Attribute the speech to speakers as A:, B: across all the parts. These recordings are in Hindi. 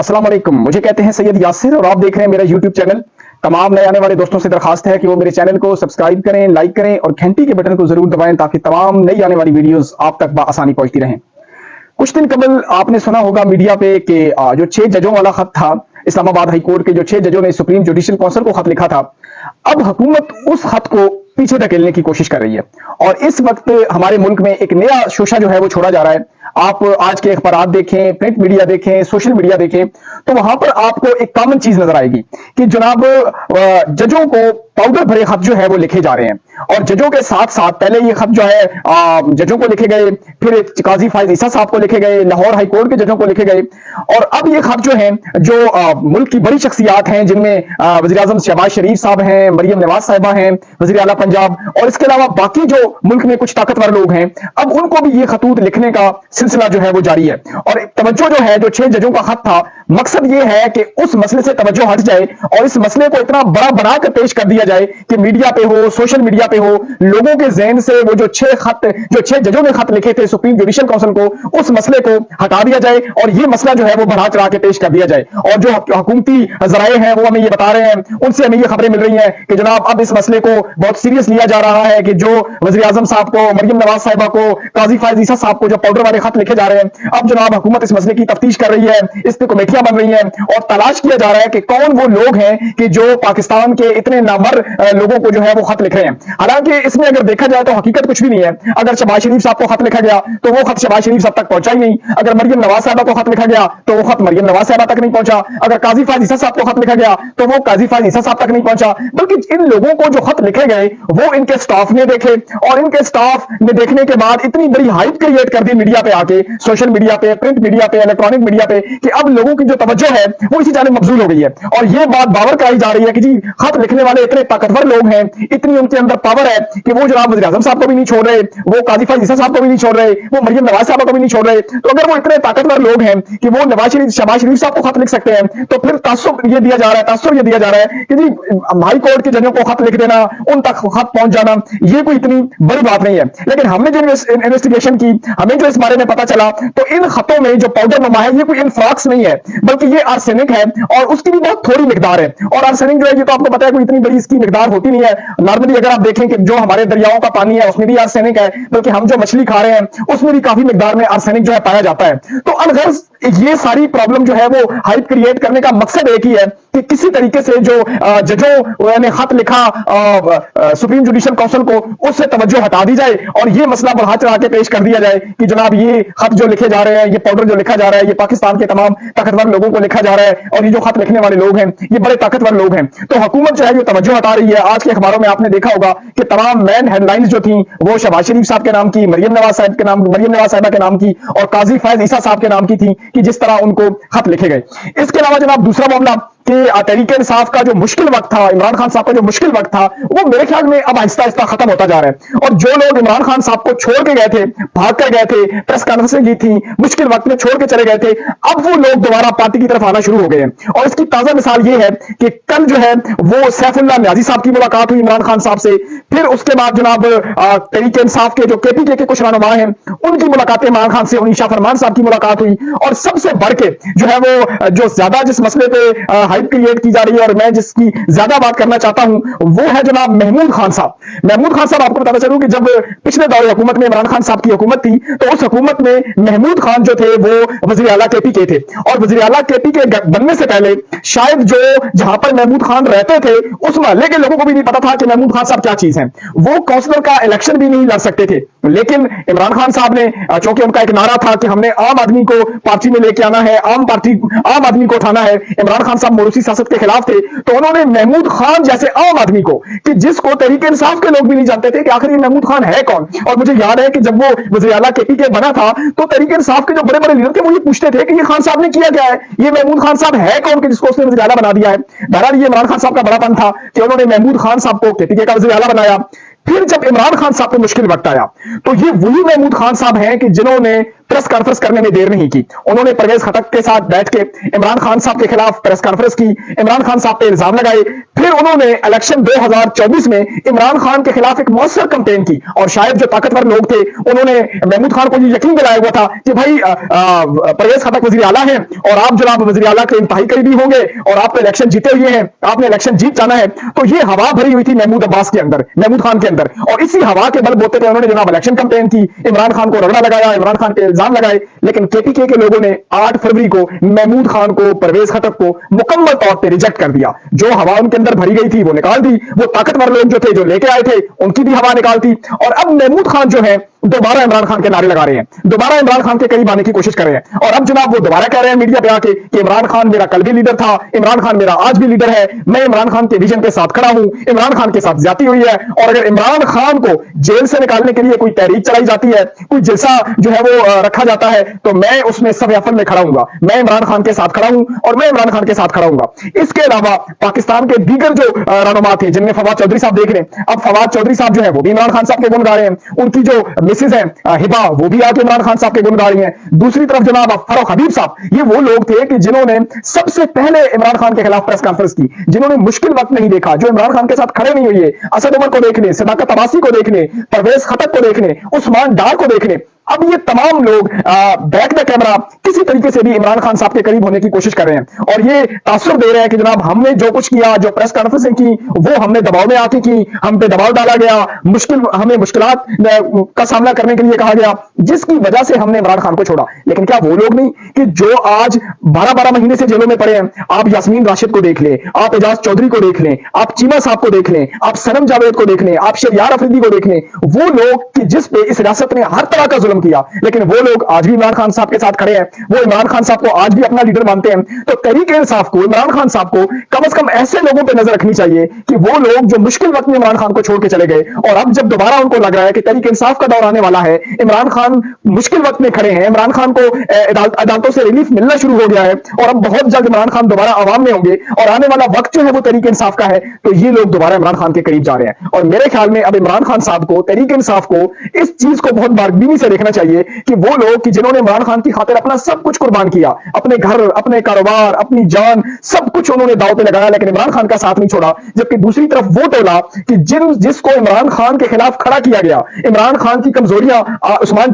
A: अस्सलाम वालेकुम। मुझे कहते हैं सैयद यासिर और आप देख रहे हैं मेरा यूट्यूब चैनल। तमाम नए आने वाले दोस्तों से दरखास्त है कि वो मेरे चैनल को सब्सक्राइब करें, लाइक करें और घंटी के बटन को जरूर दबाएं ताकि तमाम नई आने वाली वीडियोस आप तक आसानी पहुंचती रहें। कुछ दिन कबल आपने सुना होगा मीडिया पे कि जो 6 जजों वाला खत था, इस्लामाबाद हाई कोर्ट के जो 6 जजों ने सुप्रीम जुडिशियल काउंसिल को खत लिखा था, अब हुकूमत उस खत को पीछे धकेलने की कोशिश कर रही है। और इस वक्त हमारे मुल्क में एक नया शोशा जो है वो छोड़ा जा रहा है। आप आज के अखबार देखें, प्रिंट मीडिया देखें, सोशल मीडिया देखें, तो वहां पर आपको एक कॉमन चीज नजर आएगी कि जनाब जजों को पाउडर भरे खत जो है वो लिखे जा रहे हैं। और जजों के साथ साथ पहले ये खत जो है जजों को लिखे गए, फिर काजी फायज ईसा साहब को लिखे गए, लाहौर हाई कोर्ट के जजों को लिखे गए, और अब ये खत जो है जो मुल्क की बड़ी शख्सियात हैं, जिनमें वज़ीर आज़म शहबाज शरीफ साहब हैं, मरियम नवाज साहिबा हैं, वज़ीर आला पंजाब, और इसके अलावा बाकी जो मुल्क में कुछ ताकतवर लोग हैं, अब उनको भी ये खतूत लिखने का सिलसिला जो है वो जारी है। और तवज्जो जो है, जो 6 जजों का खत था, मकसद ये है कि उस मसले से तवज्जो हट जाए और इस मसले को इतना बड़ा बनाकर पेश कर दिया जाए कि मीडिया पे हो, सोशल मीडिया पे हो, लोगों के ज़हन से वो जो 6 जजों ने खत लिखे थे सुप्रीम जुडिशियल काउंसिल को, उस मसले को हटा दिया जाए और ये मसला जो है वो बढ़ा चढ़ा के पेश कर दिया जाए। और जो हुकूमती जराए हैं वो हमें ये बता रहे हैं, उनसे हमें ये खबरें मिल रही हैं कि जनाब अब इस मसले को बहुत सीरियस लिया जा रहा है कि जो वज़ीर आज़म साहब को, मरियम नवाज साहिबा को, काजी फायज ईसा साहब को जो पाउडर वाले खत लिखे जा रहे हैं, अब जनाब हुकूमत इस मसले की तफ्तीश कर रही है, इस पे कमेटियां बन रही हैं और तलाश किया जा रहा है कि कौन वो लोग हैं कि जो पाकिस्तान के इतने नामवर लोगों को जो है वो खत लिख रहे हैं। हालांकि इसमें अगर देखा जाए तो हकीकत कुछ भी नहीं है। अगर शहबाज शरीफ साहब को खत लिखा गया तो वो खत शहबाज शरीफ साहब तक पहुंचा ही नहीं। अगर मरियम नवाज साहिबा को खत लिखा गया तो वो खत मरियम नवाज साहिबा तक नहीं पहुंचा। अगर काजी फायज ईसा साहब को खत लिखा गया तो वो काजी फायज ईसा साहब तक नहीं पहुंचा। बल्कि इन लोगों को जो खत लिखे गए वो इनके स्टाफ ने देखे और इनके स्टाफ ने देखने के बाद इतनी बड़ी हाइप क्रिएट कर दी मीडिया पे आके, सोशल मीडिया पे, प्रिंट मीडिया पे, इलेक्ट्रॉनिक मीडिया पे, कि अब लोगों की जो तवज्जो है वो इसी जानिब मबजूल हो गई है। और ये बात बावर कराई जा रही है कि जी खत लिखने वाले इतने ताकतवर लोग हैं, इतनी उनके अंदर पावर है कि वो जनाब वज़ीर आज़म साहब को भी नहीं छोड़ रहे, वो काजी फायज ईसा साहब को भी नहीं छोड़ रहे, वो मरियम नवाज साहब को भी नहीं छोड़ रहे। तो अगर वो इतने ताकतवर लोग हैं कि वो शहबाज शरीफ साहब को खत लिख सकते हैं, तो फिर तासुब ये दिया जा रहा है कि जी हाई कोर्ट के जजों को खत लिख देना, उन तक खत पहुंच जाना, ये कोई इतनी बड़ी बात नहीं है। लेकिन हमने जो इन्वेस्टिगेशन की, हमें जो इस बारे में पता चला, तो इन खतों में जो पाउडर नुमा है ये कोई इन्फ्लॉक्स नहीं है, बल्कि ये आर्सेनिक है और उसकी भी बहुत थोड़ी मिकदार है। और आर्सेनिक जो है ये तो आपको पता है कोई इतनी बड़ी इसकी मिकदार होती नहीं है। नॉर्मली अगर आप देखें कि जो हमारे दरियाओं का पानी है उसमें भी आर्सेनिक है, बल्कि हम जो मछली खा रहे हैं उसमें भी काफी मिकदार में आर्सेनिक जो है पाया जाता है। तो अलगर्ज ये सारी प्रॉब्लम जो है वो हाइप क्रिएट करने का मकसद एक ही है कि किसी तरीके से जो जजों ने खत लिखा सुप्रीम जुडिशियल काउंसिल को, उससे तवज्जो हटा दी जाए और ये मसला बढ़ा चढ़ा के पेश कर दिया जाए कि जनाब ये खत जो लिखे जा रहे हैं, ये पाउडर जो लिखा जा रहा है, ये पाकिस्तान के तमाम ताकतवर लोगों को लिखा जा रहा है और ये जो खत लिखने वाले लोग हैं ये बड़े ताकतवर लोग हैं। तो हुकूमत जो है ये तवज्जो हटा रही है। आज के अखबारों में आपने देखा होगा कि तमाम मेन हेडलाइंस जो थी वो शहबाज शरीफ साहब के नाम की, मरियम नवाज साहिबा के नाम की और काजी फायज ईसा साहब के नाम की थी कि जिस तरह उनको खत लिखे गए। इसके अलावा जनाब दूसरा मामला कि तहरीक इंसाफ का जो मुश्किल वक्त था, इमरान खान साहब का जो मुश्किल वक्त था, वो मेरे ख्याल में अब आहिस्ता आहिस्ता खत्म होता जा रहा है। और जो लोग इमरान खान साहब को छोड़ के गए थे, भाग कर गए थे, प्रेस कॉन्फ्रेंस की थी, मुश्किल वक्त में छोड़ के चले गए थे, अब वो लोग दोबारा पार्टी की तरफ आना शुरू हो गए हैं। और इसकी ताजा मिसाल ये है कि कल जो है वो सैफुल्लाह न्याजी साहब की मुलाकात हुई इमरान खान साहब से, फिर उसके बाद जनाब तहरीक इंसाफ के जो केपीके के कुछ रहनुमा हैं उनकी मुलाकातें इमरान खान से, उनीशा फरमान साहब की मुलाकात हुई। और सबसे बढ़ के जो है वो जो ज्यादा जिस मसले पे हाइप क्रिएट की जा रही है और मैं जिसकी ज्यादा बात करना चाहता हूं वो है जनाब महमूद खान साहब। महमूद खान साहब, आपको बताना चाहूं कि जब पिछले दौर हुकूमत में इमरान खान साहब की हुकूमत थी तो उस हुकूमत में महमूद खान जो थे वो वजीर आला केपीके थे। और वजीर आला केपीके बनने से पहले शायद जो जहां पर महमूद खान रहते थे उस मोहल्ले के लोगों को भी नहीं पता था कि महमूद खान साहब क्या चीज है। वो काउंसलर का इलेक्शन भी नहीं लड़ सकते थे। लेकिन इमरान खान साहब ने, चूंकि उनका एक नारा था कि हमने आम आदमी को पार्टी में लेके आना है, आम आदमी को उठाना है, इमरान खान साहब मोरूसी सियासत के खिलाफ थे, तो उन्होंने महमूद खान जैसे आम आदमी को, कि जिसको तहरीक इंसाफ के लोग भी नहीं जानते थे कि आखिर ये महमूद खान है कौन। और मुझे याद है कि जब वो वज़ीर आला केपीके बना था तो तहरीक इंसाफ के जो बड़े बड़े लीडर थे वो ये पूछते थे कि ये खान साहब ने किया क्या है, ये महमूद खान साहब है कौन कि जिसको उसने वज़ीर आला बना दिया है। बहरहाल ये इमरान खान साहब का बड़ापन था कि उन्होंने महमूद खान साहब को केपीके का वज़ीर आला बनाया। फिर जब इमरान खान साहब को मुश्किल वक्त आया तो ये वही महमूद खान साहब हैं कि जिन्होंने प्रेस कॉन्फ्रेंस करने में देर नहीं की। उन्होंने परवेज खटक के साथ बैठ के इमरान खान साहब के खिलाफ प्रेस कॉन्फ्रेंस की, इमरान खान साहब पे इल्जाम लगाए। फिर उन्होंने इलेक्शन 2024 में इमरान खान के खिलाफ एक मौसर कैंपेन की, और शायद जो ताकतवर लोग थे उन्होंने महमूद खान को ये यकीन दिलाया हुआ था कि भाई परवेज खटक वजीर आला है और आप जनाब वजीर आला के इंतहाई करीबी होंगे और आप तो इलेक्शन जीते हुए हैं, आपने इलेक्शन जीत जाना है। तो ये हवा भरी हुई थी महमूद अब्बास के अंदर, महमूद खान के अंदर, और इसी हवा के बल बोते पे उन्होंने जनाब इलेक्शन कैंपेन की, इमरान खान को रगड़ा लगाया, इमरान खान पे इल्जाम लगाए। लेकिन केपीके के लोगों ने 8 फरवरी को महमूद खान को, परवेज खटक को मुकम्मल तौर पर रिजेक्ट कर दिया। जो हवा उनके अंदर भरी गई थी वो निकाल दी, वो ताकतवर लोग जो थे जो लेके आए थे उनकी भी हवा निकाल दी। और अब महमूद खान जो है दोबारा इमरान खान के नारे लगा रहे हैं, दोबारा इमरान खान के करीब आने की कोशिश कर रहे हैं। और अब जनाब वो दोबारा कह रहे हैं मीडिया पे आके कि इमरान खान मेरा कल भी लीडर था, इमरान खान मेरा आज भी लीडर है, मैं इमरान खान के विजन के साथ खड़ा हूं, इमरान खान के साथ ज्यादती हुई है, और अगर इमरान खान को जेल से निकालने के लिए कोई तहरीक चलाई जाती है, कोई जलसा जो है वो रखा जाता है, तो मैं उसमें सब अफल में खड़ा हूंगा, मैं इमरान खान के साथ खड़ा हूं और मैं इमरान खान के साथ खड़ा हूंगा। इसके अलावा पाकिस्तान के दीगर जो रहनुमा थे, जिनमें फवाद चौधरी साहब देख रहे हैं, अब फवाद चौधरी साहब जो है वो भी इमरान खान साहब के गुण गा रहे हैं, उनकी जो मिसेज है हिबा वो भी आके इमरान खान साहब के गुण गा रही हैं। दूसरी तरफ जनाब फारूक हबीब साहब, ये वो लोग थे कि जिन्होंने सबसे पहले इमरान खान के खिलाफ प्रेस कॉन्फ्रेंस की, जिन्होंने मुश्किल वक्त नहीं देखा, जो इमरान खान के साथ खड़े नहीं हुए, असद उमर को देखने, सदाकत अब्बासी को देखने, परवेज खटक को देखने, उस्मान डार को देखने, अब ये तमाम लोग बैक द कैमरा किसी तरीके से भी इमरान खान साहब के करीब होने की कोशिश कर रहे हैं, और ये तासुर दे रहे हैं कि जनाब हमने जो कुछ किया, जो प्रेस कॉन्फ्रेंसिंग की, वो हमने दबाव में आके की, हम पे दबाव डाला गया, हमें मुश्किलात का सामना करने के लिए कहा गया, जिसकी वजह से हमने इमरान खान को छोड़ा। लेकिन क्या वो लोग नहीं कि जो आज 12-12 महीने से जेलों में पड़े हैं? आप यास्मीन राशिद को देख लें, आप एजाज चौधरी को देख लें, आप चीमा साहब को देख लें, आप सनम जावेद को देख लें, आप शरियार अफरीदी को देख लें, वो लोग कि जिस पे इस रियासत ने हर तरह का जुल्म किया, लेकिन वो लोग आज भी इमरान खान साहब के साथ खड़े हैं, वो इमरान खान साहब को आज भी अपना लीडर मानते हैं। तो तहरीक इंसाफ को, इमरान खान साहब को कम से कम ऐसे लोगों पर नजर रखनी चाहिए कि वो लोग जो मुश्किल वक्त में इमरान खान को छोड़ के चले गए, और अब जब दोबारा उनको लग रहा है कि तहरीक इंसाफ का दौर आने वाला है, इमरान खान मुश्किल वक्त में खड़े हैं, इमरान खान को अदालतों से रिलीफ मिलना शुरू हो गया है, और अब बहुत जल्द इमरान खान दोबारा आवाम में होंगे, और आने वाला वक्त जो है वो तहरीक इंसाफ का है, तो ये लोग दोबारा इमरान खान के करीब जा रहे हैं। और मेरे ख्याल में अब इमरान खान साहब को, तहरीक इंसाफ को इस चीज को बहुत बारबीनी से देखना चाहिए कि वो लोग कि जिन्होंने इमरान खान की खातिर अपना सब कुछ कुर्बान किया, अपने घर, अपने कारोबार, अपनी जान, सब कुछ उन्होंने दांव पे लगाया, लेकिन इमरान खान का साथ नहीं छोड़ा। जबकि दूसरी तरफ वो टोला कि जिसको इमरान खान के खिलाफ खड़ा किया गया, इमरान खान की कमजोरियां, उस्मान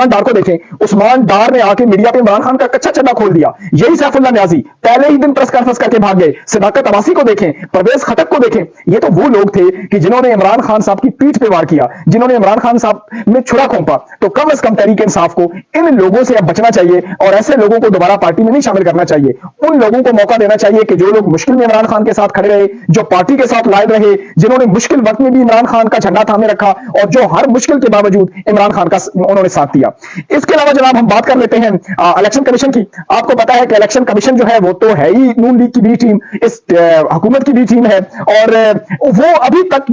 A: डार को देखें, उस्मान डार ने आके मीडिया पे इमरान खान का कच्चा चड्डा खोल दिया। यही सैफुल्लाह न्याजी पहले ही दिन प्रेस कॉन्फ्रेंस करके भाग गए। सदाकत अब्बासी को देखें, परवेज खटक को देखें, ये तो वो लोग थे कि जिन्होंने इमरान खान साहब की पीठ पे वार किया, जिन्होंने इमरान खान साहब में छुरा खोंपा। तो कम से कम तहरीक इंसाफ को इन लोगों से अब बचना चाहिए, और ऐसे लोगों को दोबारा पार्टी में नहीं शामिल करना चाहिए। उन लोगों को मौका देना चाहिए कि जो लोग मुश्किल में इमरान खान के साथ खड़े रहे, जो पार्टी के साथ लायक रहे, जिन्होंने मुश्किल वक्त में भी इमरान खान का झंडा थामे रखा, और जो हर मुश्किल के बावजूद इमरान खान का उन्होंने साथ दिया। इसके अलावा जनाब हम बात कर लेते हैं इलेक्शन कमीशन की। आपको पता है कि इलेक्शन कमीशन जो है वो तो है ही नून लीग की बी टीम, इस हुकूमत की भी टीम है, और वो अभी तक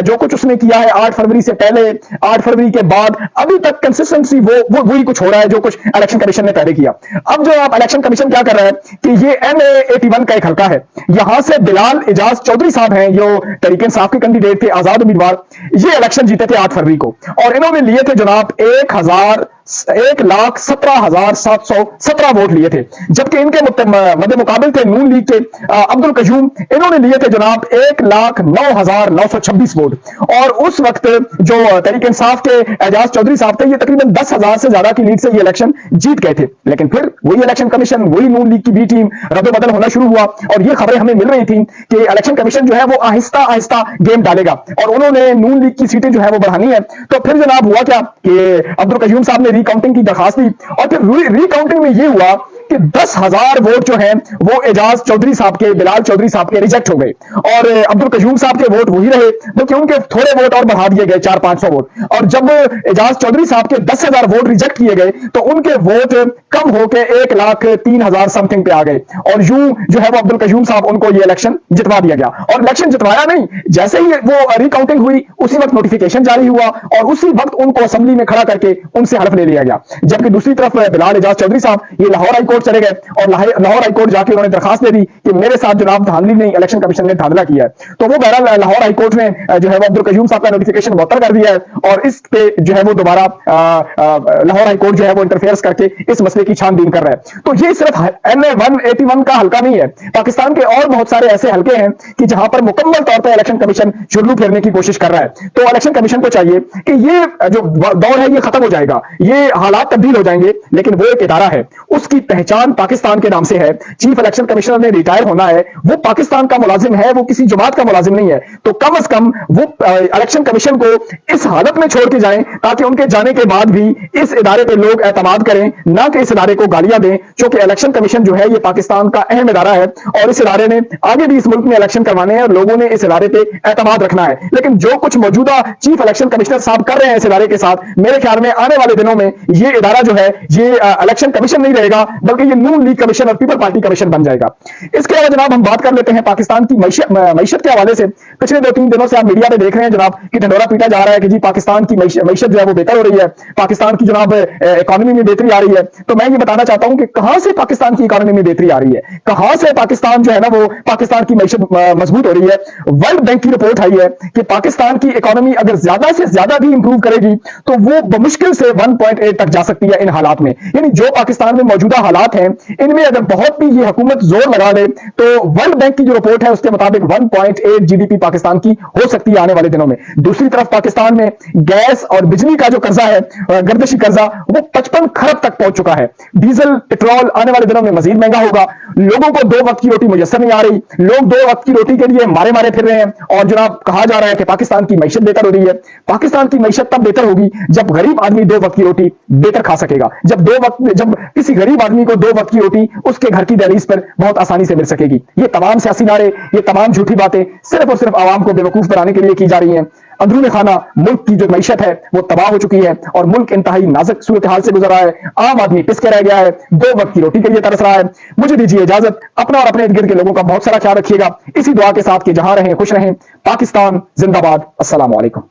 A: जो कुछ उसने किया है 8 फरवरी से पहले, 8 फरवरी के बाद, अभी तक कंसिस्टेंसी वो वही कुछ हो रहा है जो कुछ इलेक्शन कमीशन ने पहले किया। अब जो आप इलेक्शन कमीशन क्या कर रहा है कि ये MA81 का एक हल्का है, यहां से बिलाल एजाज चौधरी साहब हैं जो तहरीक इंसाफ के कैंडिडेट थे, आजाद उम्मीदवार, ये इलेक्शन जीते थे 8 फरवरी को, और इन्होंने लिए थे जनाब 1,17,717 वोट लिए थे। जबकि इनके मद्दे मुकाबिल थे नून लीग के अब्दुल कयूम, इन्होंने लिए थे जनाब 1,09,926 वोट। और उस वक्त जो तहरीक इंसाफ के एजाज चौधरी साहब थे, ये तकरीबन 10,000 से ज्यादा की लीड से ये इलेक्शन जीत गए थे। लेकिन फिर वही इलेक्शन कमीशन, वही नून लीग की बी टीम, रद्द-बदल होना शुरू हुआ, और ये खबरें हमें मिल रही थी कि इलेक्शन कमीशन जो है वो आहिस्ता आहिस्ता गेम डालेगा, और उन्होंने नून लीग की सीटें जो है वो बढ़ानी है। तो फिर जनाब हुआ क्या कि अब्दुल कयूम साहब ने रिकाउंटिंग की दरखास्त दी, और फिर रिकाउंटिंग में ये हुआ कि 10,000 वोट जो हैं वो एजाज चौधरी साहब के, बिलाल चौधरी साहब के रिजेक्ट हो गए, और अब्दुल कयूम साहब के वोट वही रहे, बल्कि उनके थोड़े वोट और बढ़ा दिए गए, 400-500 वोट। और जब एजाज चौधरी साहब के 10,000 वोट रिजेक्ट किए गए, तो उनके वोट कम होकर 1,03,000 समथिंग पे आ गए, और यूं जो है वो अब्दुल कयूम साहब उनको ये इलेक्शन जितवा दिया गया। और इलेक्शन जितवाया नहीं, जैसे ही वो रिकाउंटिंग हुई उसी वक्त नोटिफिकेशन जारी हुआ, और उसी वक्त उनको असेंबली में खड़ा करके उनसे हल्फ ले लिया गया। जबकि दूसरी तरफ बिलाल एजाज चौधरी साहब ये लाहौर हाई कोर्ट चले गए और लाहौर हाई कोर्ट जाके उन्होंने दरखास्त दे दी कि मेरे साथ जनाब धांधली नहीं, इलेक्शन कमीशन ने धांधला किया है। तो वो बहरहाल लाहौर हाई कोर्ट ने जो है वो अब्दुल कयूम साहब का नोटिफिकेशन मुअत्तल कर दिया है और इस पे जो है वो दोबारा लाहौर हाई कोर्ट जो है वो इंटरफेयर करके इस मसले की छानबीन कर रहा है। तो ये सिर्फ NA 181 का हल्का नहीं है, पाकिस्तान के और बहुत सारे ऐसे हल्के हैं कि जहां पर मुकम्मल तौर पर इलेक्शन कमीशन जुल्लू फेरने की कोशिश कर रहा है। तो इलेक्शन कमीशन को चाहिए कि ये जो दौर है ये खत्म हो जाएगा, ये हालात तब्दील हो जाएंगे, लेकिन वो एक इदारा है, उसकी पहचान पाकिस्तान के नाम से है। चीफ इलेक्शन कमिश्नर ने रिटायर होना है, वो पाकिस्तान का मुलाजिम है, वो किसी जमात का मुलाजिम नहीं है। तो कम अज कम वो इलेक्शन कमीशन को इस हालत में छोड़ के जाएं ताकि उनके जाने के बाद भी इस इदारे पे लोग एतमाद करें, ना कि इस इदारे को गालियां दें। क्योंकि इलेक्शन कमीशन जो है ये पाकिस्तान का अहम इदारा है और इस इदारे ने आगे भी इस मुल्क में इलेक्शन करवाने हैं और लोगों ने इस इदारे पे एतमाद रखना है। लेकिन जो कुछ मौजूदा चीफ इलेक्शन कमिश्नर साहब कर रहे हैं इस इदारे के साथ, मेरे ख्याल में आने वाले दिनों में ये इदारा जो है ये इलेक्शन कमीशन नहीं रहेगा, बल्कि ये नून लीग कमीशन और पीपल पार्टी कमीशन बन जाएगा। इसके अलावा जनाब हम बात कर लेते हैं पाकिस्तान की मईशत के हवाले से। पिछले 2-3 दिनों से आप मीडिया में देख रहे हैं जनाब कि ढंडोरा पीटा जा रहा है कि जी पाकिस्तान की मईशत जो है वो बेहतर हो रही है, पाकिस्तान की जनाब इकोनॉमी में बेहतरी आ रही है। तो मैं ये बताना चाहता हूं कि कहां से पाकिस्तान की इकोनॉमी में बेहतरी आ रही है, कहां से पाकिस्तान जो है ना वो पाकिस्तान की मईशत मजबूत हो रही है। वर्ल्ड बैंक की रिपोर्ट आई है कि पाकिस्तान की इकोनॉमी अगर ज्यादा से ज्यादा भी इंप्रूव करेगी तो वो बमुश्किल से 1.8 तक जा सकती है इन हालात में। यानी जो पाकिस्तान में मौजूदा हालात हैं इनमें अगर बहुत भी ये हुकूमत जोर लगा दे तो वर्ल्ड बैंक की जो रिपोर्ट है उसके मुताबिक 1.8 जीडीपी पाकिस्तान की हो सकती है आने वाले दिनों में। दूसरी तरफ पाकिस्तान में गैस और बिजली का जो कर्जा है, गर्दिशी कर्जा, वो 55 खरब तक पहुंच चुका है। डीजल पेट्रोल आने वाले दिनों में मजीद महंगा होगा। लोगों को 2 वक्त की रोटी मुयस्सर नहीं आ रही, लोग 2 वक्त की रोटी के लिए मारे मारे फिर रहे हैं। और जनाब कहा जा रहा है कि पाकिस्तान की मईशत बेहतर हो रही है। पाकिस्तान की मईशत तब बेहतर होगी जब गरीब आदमी 2 वक्त की रोटी बेहतर खा सकेगा, जब किसी गरीब आदमी को 2 वक्त की रोटी उसके घर की दहलीज पर बहुत आसानी से मिल सकेगी। ये तमाम सियासी नारे, ये तमाम झूठी बातें सिर्फ और सिर्फ आवाम को बेवकूफ बनाने के लिए की जा रही हैं। अंदरूनी खाना मुल्क की जो मईशत है वो तबाह हो चुकी है और मुल्क इंतहाई नाजुक सूरत हाल से गुजर रहा है। आम आदमी पिस के रह गया है, 2 वक्त की रोटी के लिए तरस रहा है। मुझे दीजिए इजाजत, अपना और अपने इर्द गिर्द के लोगों का बहुत सारा ख्याल रखिएगा। इसी दुआ के साथ कि जहां रहें खुश रहें। पाकिस्तान जिंदाबाद। अस्सलाम वालेकुम।